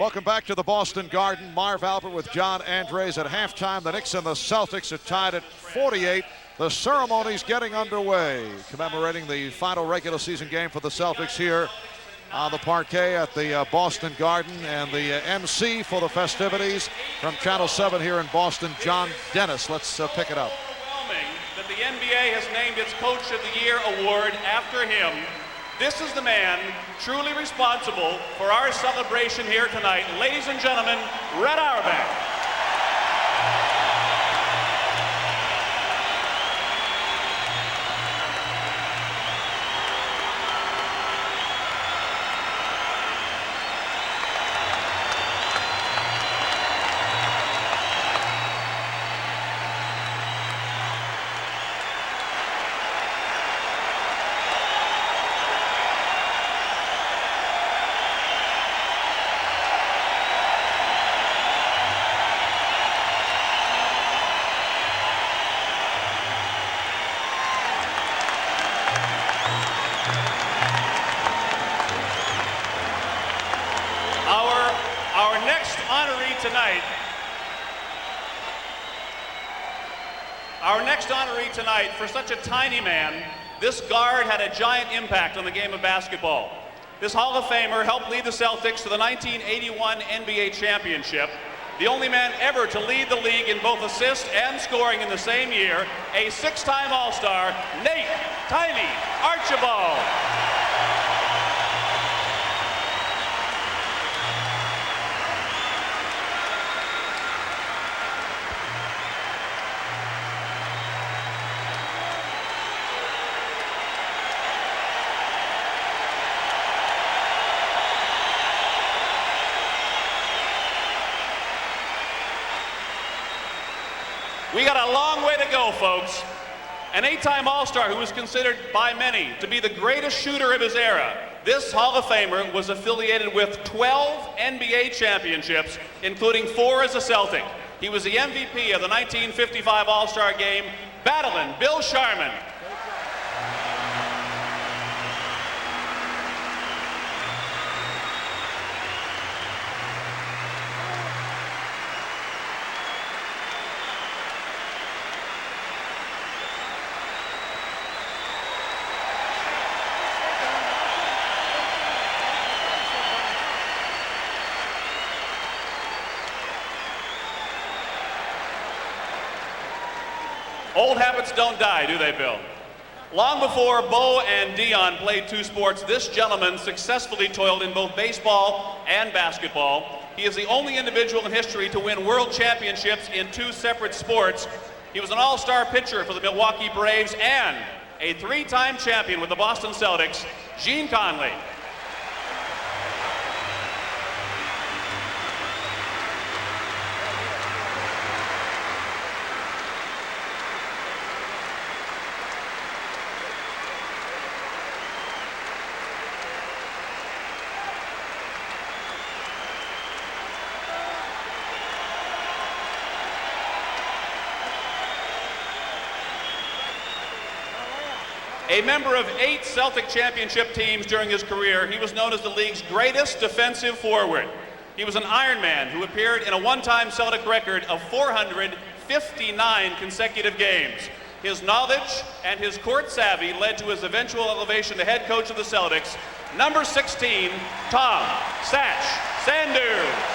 Welcome back to the Boston Garden. Marv Albert with John Andres at halftime. The Knicks and the Celtics are tied at 48. The ceremony's getting underway, commemorating the final regular season game for the Celtics here on the parquet at the Boston Garden. And the MC for the festivities from Channel 7 here in Boston, John Dennis. Let's pick it up. Overwhelming that the NBA has named its Coach of the Year award after him. This is the man truly responsible for our celebration here tonight. Ladies and gentlemen, Red Auerbach. Our next honoree tonight, for such a tiny man, this guard had a giant impact on the game of basketball. This Hall of Famer helped lead the Celtics to the 1981 NBA championship. The only man ever to lead the league in both assists and scoring in the same year, a six-time All-Star, Nate Tiny Archibald. We got a long way to go, folks. An eight-time All-Star who was considered by many to be the greatest shooter of his era. This Hall of Famer was affiliated with 12 NBA championships, including 4 as a Celtic. He was the MVP of the 1955 All-Star Game, battling Bill Sharman. Old habits don't die, do they, Bill? Long before Bo and Dion played two sports, this gentleman successfully toiled in both baseball and basketball. He is the only individual in history to win world championships in 2 separate sports. He was an all-star pitcher for the Milwaukee Braves and a 3-time champion with the Boston Celtics, Gene Conley. A member of 8 Celtic championship teams during his career, he was known as the league's greatest defensive forward. He was an Iron Man who appeared in a one-time Celtic record of 459 consecutive games. His knowledge and his court savvy led to his eventual elevation to head coach of the Celtics, number 16, Tom Satch Sandu.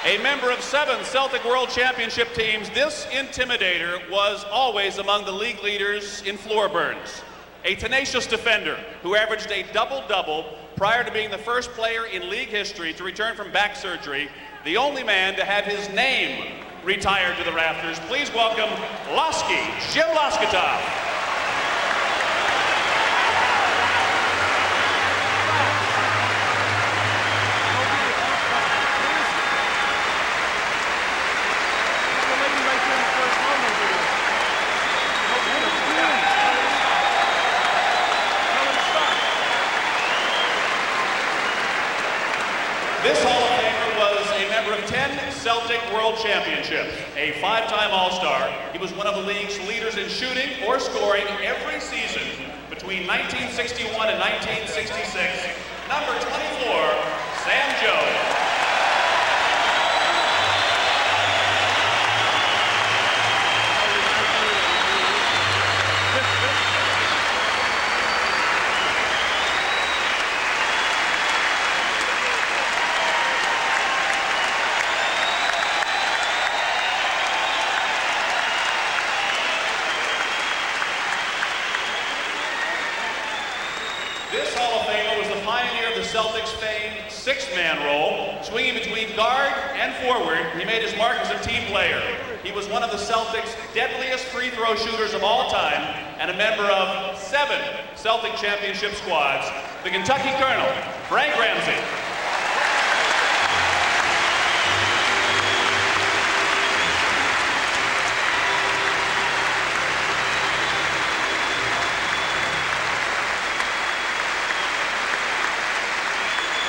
A member of 7 Celtic World Championship teams, this intimidator was always among the league leaders in floor burns. A tenacious defender who averaged a double-double prior to being the first player in league history to return from back surgery, the only man to have his name retired to the rafters. Please welcome Losky, Jim Loskatov. Celtic World Championships. A 5-time All-Star, he was one of the league's leaders in shooting or scoring every season between 1961 and 1966. Number 24, Sam Joe. This Hall of Famer was the pioneer of the Celtics' famed six-man role. Swinging between guard and forward, he made his mark as a team player. He was one of the Celtics' deadliest free throw shooters of all time and a member of 7 Celtic championship squads. The Kentucky Colonel, Frank Ramsey.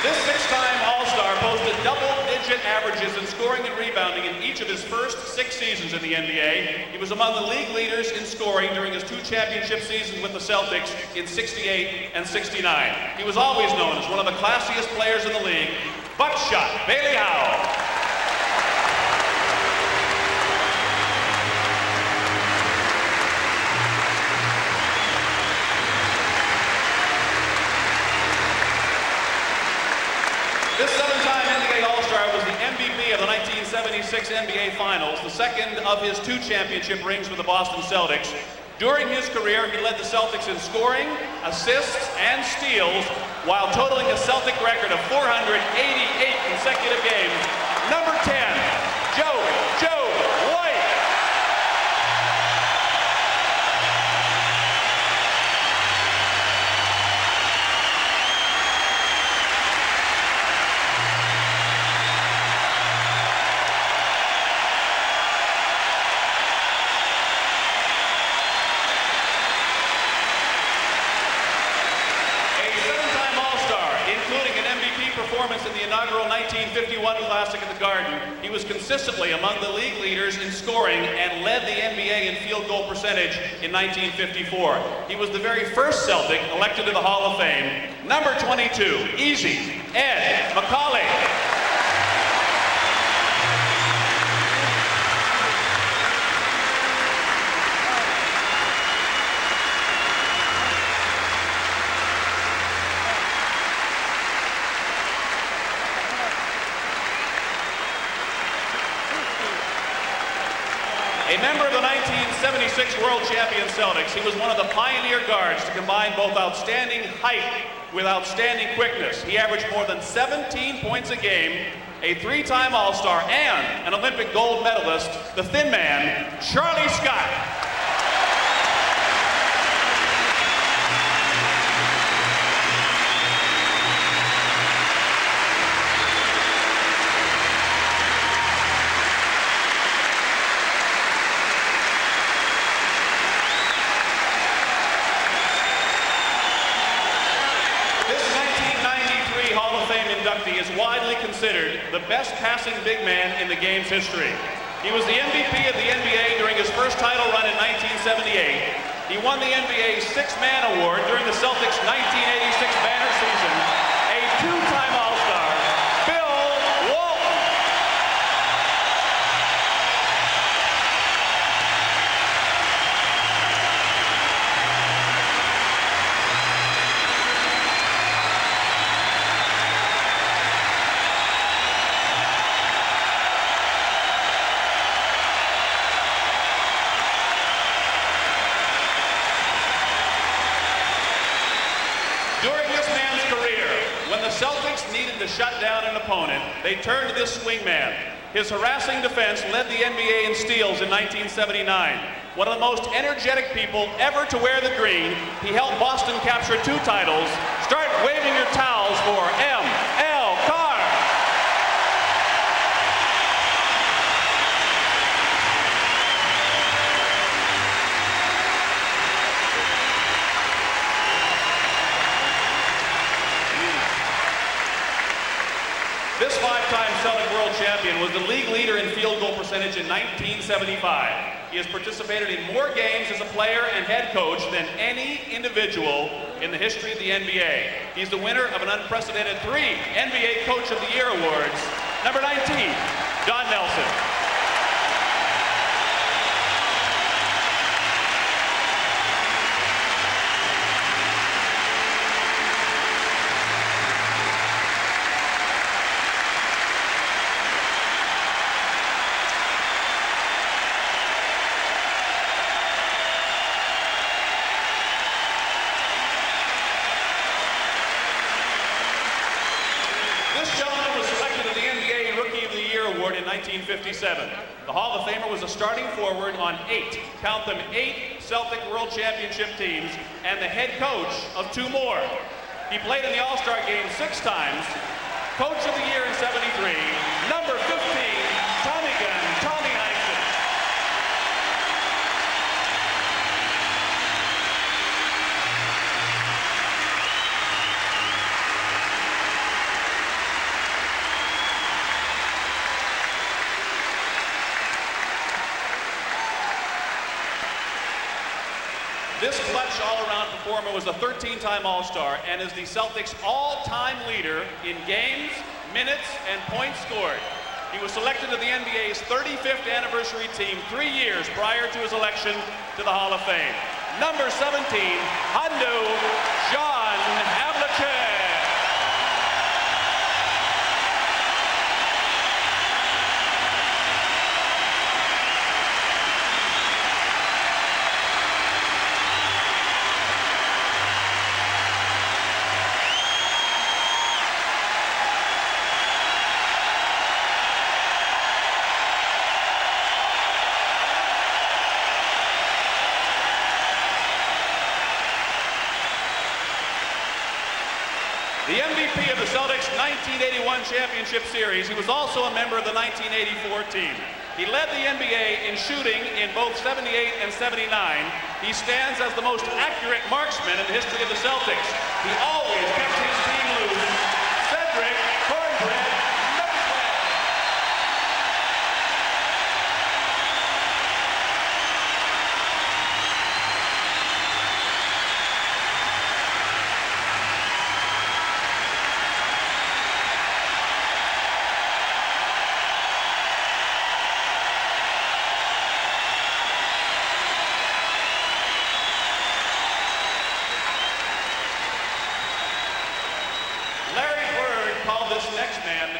This 6-time All-Star posted double-digit averages in scoring and rebounding in each of his first 6 seasons in the NBA. He was among the league leaders in scoring during his 2 championship seasons with the Celtics in '68 and '69. He was always known as one of the classiest players in the league. Buckshot Bailey Howell. This 7-time NBA All-Star was the MVP of the 1976 NBA Finals, the second of his 2 championship rings with the Boston Celtics. During his career, he led the Celtics in scoring, assists, and steals, while totaling a Celtic record of 488 consecutive games. Number 10, Joe White. Performance in the inaugural 1951 Classic at the Garden. He was consistently among the league leaders in scoring and led the NBA in field goal percentage in 1954. He was the very first Celtic elected to the Hall of Fame. Number 22, Easy, Ed Macaulay. A member of the 1976 World Champion Celtics, he was one of the pioneer guards to combine both outstanding height with outstanding quickness. He averaged more than 17 points a game, a 3-time All-Star, and an Olympic gold medalist, the thin man, Charlie Scott. Inductee is widely considered the best passing big man in the game's history. He was the MVP of the NBA during his first title run in 1978. He won the NBA's 6-Man Award during the Celtics' 1986 banner season. A 2-time All-Star, Bill Walton. During this man's career, when the Celtics needed to shut down an opponent, they turned to this swingman. His harassing defense led the NBA in steals in 1979. One of the most energetic people ever to wear the green, he helped Boston capture 2 titles. Start waving your towels for M.L. Carr. This 5-time Celtic World Champion was was the league leader in field goal percentage in 1975. He has participated in more games as a player and head coach than any individual in the history of the NBA. He's the winner of an unprecedented 3 NBA Coach of the Year awards. Number 19, Don Nelson. In 1957. The Hall of Famer was a starting forward on 8, count them 8 Celtic World Championship teams and the head coach of 2 more. He played in the All-Star game 6 times. Coach of the Year in 73, number 15, Tommy Gun, Tommy Heinsohn. This clutch all-around performer was a 13-time All-Star and is the Celtics' all-time leader in games, minutes, and points scored. He was selected to the NBA's 35th anniversary team 3 years prior to his election to the Hall of Fame. Number 17, Hondo John Havlicek. The MVP of the Celtics' 1981 championship series, he was also a member of the 1984 team. He led the NBA in shooting in both 78 and 79. He stands as the most accurate marksman in the history of the Celtics. He always kept his team loose. Cedric Cornbread.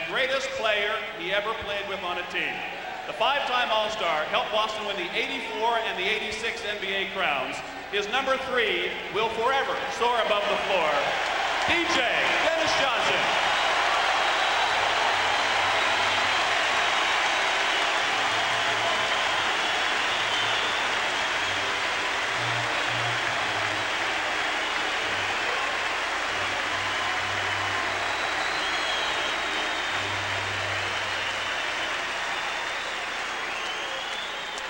Greatest player he ever played with on a team. The 5-time All-Star helped Boston win the 84 and the 86 NBA crowns. His number 3 will forever soar above the floor. DJ Dennis Johnson.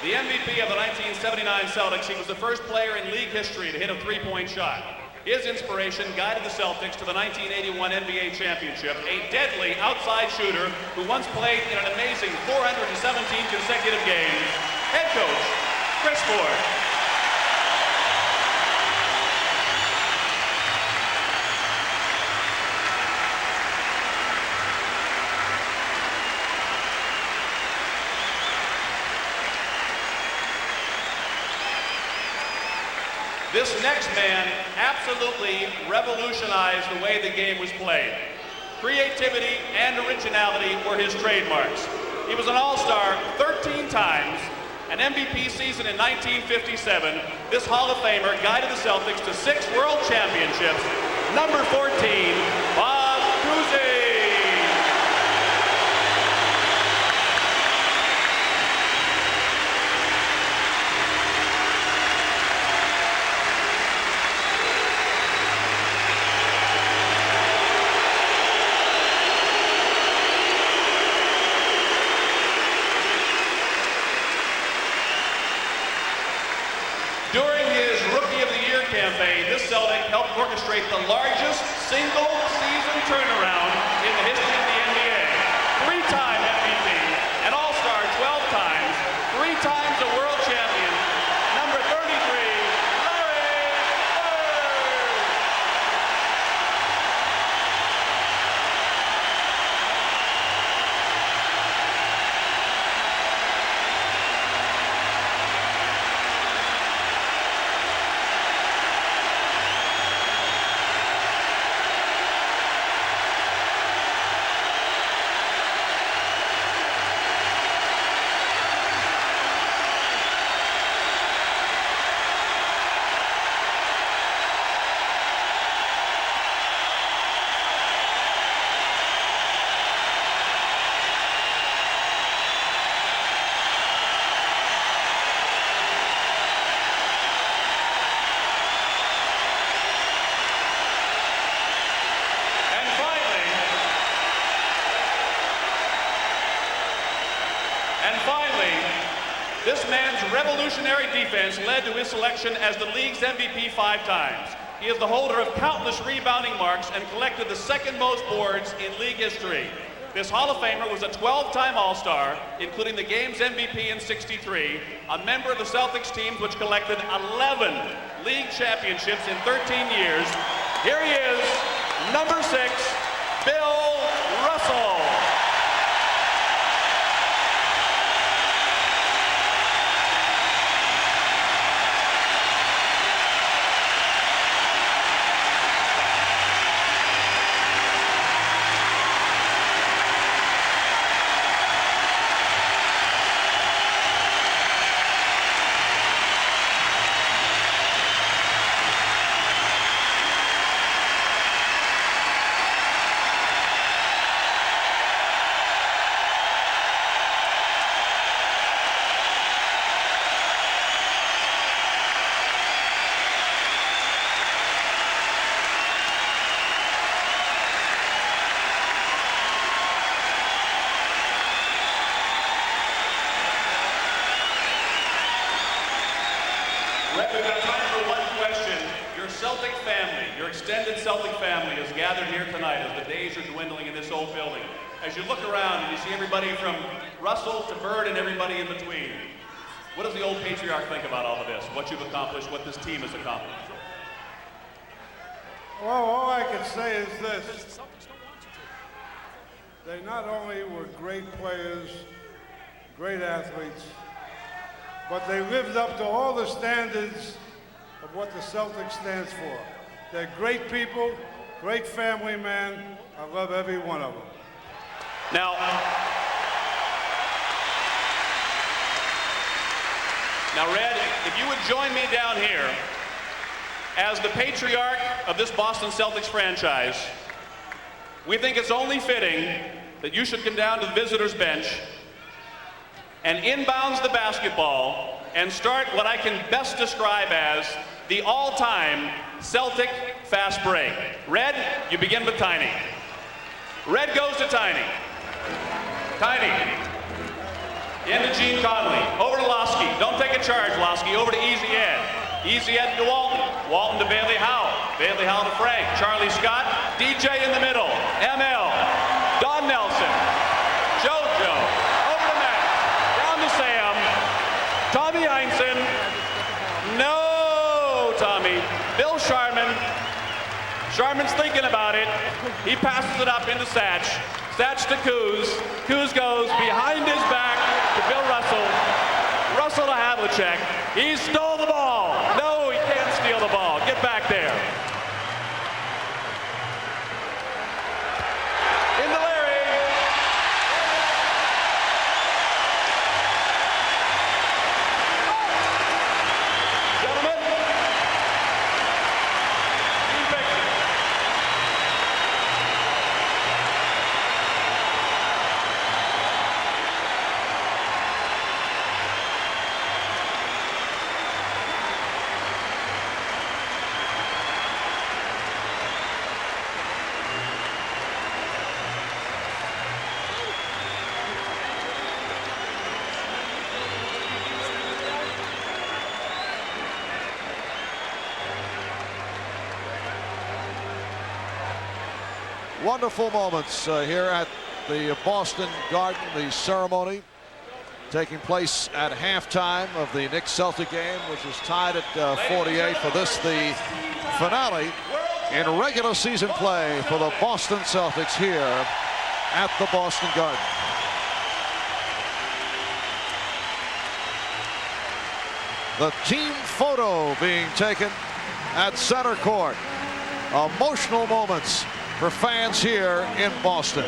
The MVP of the 1979 Celtics, he was the first player in league history to hit a 3-point shot. His inspiration guided the Celtics to the 1981 NBA championship, a deadly outside shooter who once played in an amazing 417 consecutive games. Head coach, Chris Ford. This next man absolutely revolutionized the way the game was played. Creativity and originality were his trademarks. He was an All-Star 13 times, an MVP season in 1957. This Hall of Famer guided the Celtics to 6 world championships. Number 14, Bob Cousy. During his Rookie of the Year campaign, this Celtic helped orchestrate the largest single-season turnaround in the history of the NBA. 3-time MVP, This man's revolutionary defense led to his selection as the league's MVP 5 times. He is the holder of countless rebounding marks and collected the second most boards in league history. This Hall of Famer was a 12-time All-Star, including the game's MVP in '63, a member of the Celtics teams which collected 11 league championships in 13 years. Here he is, number 6, Bill Russell. We've got time for one question. Your Celtic family, your extended Celtic family is gathered here tonight as the days are dwindling in this old building. As you look around and you see everybody from Russell to Bird and everybody in between, what does the old patriarch think about all of this? What you've accomplished, what this team has accomplished? Well, all I can say is this. They not only were great players, great athletes, but they lived up to all the standards of what the Celtics stands for. They're great people, great family man. I love every one of them. Now, Red, if you would join me down here, as the patriarch of this Boston Celtics franchise, we think it's only fitting that you should come down to the visitors' bench and inbounds the basketball and start what I can best describe as the all-time Celtic fast break. Red, you begin with Tiny. Red goes to Tiny. Tiny. Into Gene Conley. Over to Losky. Don't take a charge, Losky. Over to Easy Ed. Easy Ed to Walton. Walton to Bailey Howell. Bailey Howell to Frank. Charlie Scott. DJ in the middle. ML. Don Nelson. JoJo. Over to Matt. Down to Sam. Tommy Heinsohn. No, Tommy. Bill Sharman. Sharman's thinking about it. He passes it up into Satch. Satch to Kuz. Kuz goes behind his back to Bill Russell. Russell to Havlicek. He stole the ball. No, he can't steal the ball. Get back there. Into Larry. Gentlemen. Team picture. Wonderful moments here at the Boston Garden, the ceremony taking place at halftime of the Knicks Celtic game, which is tied at 48 for this, the finale in regular season play for the Boston Celtics here at the Boston Garden. The team photo being taken at center court. Emotional moments for fans here in Boston.